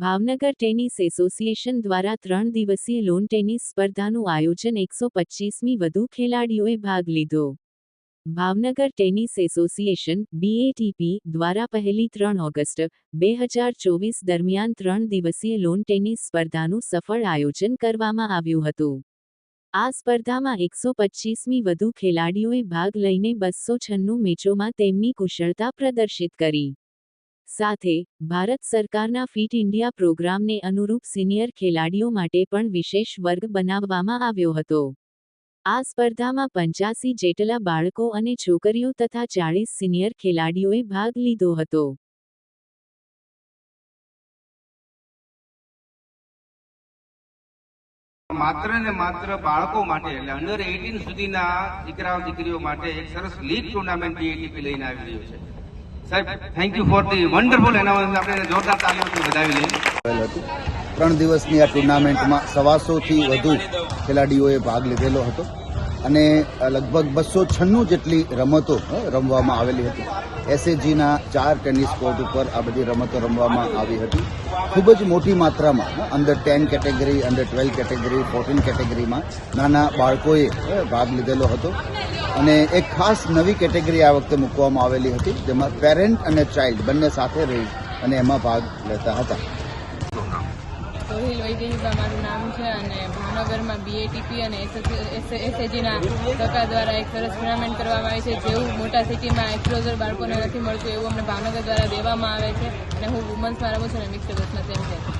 Bhavnagar tennis association દ્વારા 3 દિવસીય lawn tennis સ્પર્ધાનું આયોજન 125મી વધુ ખેલાડીઓએ ભાગ લીધો। ભાવનગર ટેનિસ એસોસિએશન BATP દ્વારા પહેલી 3 ઓગસ્ટ 2024 દરમિયાન 3 દિવસીય લોન ટેનિસ સ્પર્ધાનું સફળ આયોજન કરવામાં આવ્યું હતું। આ સ્પર્ધામાં 125મી વધુ ખેલાડીઓએ ભાગ લઈને 296 મેચોમાં તેમની કુશળતા પ્રદર્શિત કરી। સાથે ભારત સરકારના ફિટ ઇન્ડિયા પ્રોગ્રામને અનુરૂપ સિનિયર ખેલાડીઓ માટે પણ વિશેષ વર્ગ બનાવવામાં આવ્યો હતો। આ સ્પર્ધામાં 85 જેટલા બાળકો અને છોકરીઓ તથા 40 સિનિયર ખેલાડીઓએ ભાગ લીધો હતો। માત્ર ને માત્ર બાળકો માટે એટલે અંડર 18 સુધીના દીકરાઓ દીકરીઓ માટે એક સરસ લીગ ટુર્નામેન્ટ BATP લઈને આવી રહ્યું છે। સાહેબ, thank you for the wonderful announcement. આપણે જોરદાર તાલીઓથી વધાવી લઈએ। 3 દિવસની આ ટુર્નામેન્ટમાં 125 થી વધુ ખેલાડીઓએ ભાગ લીધેલો હતો અને લગભગ 296 જેટલી રમતો રમવામાં આવેલી હતી। SAGના 4 ટેનિસ કોર્ટ ઉપર આ બધી રમતો રમવામાં આવી હતી। ખૂબ જ મોટી માત્રામાં અંડર 10 કેટેગરી, અંડર 12 કેટેગરી, 14 કેટેગરીમાં નાના બાળકોએ ભાગ લીધેલો હતો અને એક ખાસ નવી કેટેગરી આ વખતે મૂકવામાં આવેલી હતી જેમાં પેરેન્ટ અને ચાઇલ્ડ બંને સાથે રહી અને એમાં ભાગ લેતા હતા। સોહિલ વૈદેહીબા મારું નામ છે અને ભાવનગરમાં BATP અને SAGના સરકાર દ્વારા એક સરસ ટુર્નામેન્ટ કરવામાં આવી છે। જેવું મોટા સિટીમાં એક્સપોઝર બાળકોને નથી મળતું એવું અમને ભાવનગર દ્વારા દેવામાં આવે છે અને હું વુમન્સમાં રમું છું અને મિક્સ ડબલ્સમાં તેમ છે।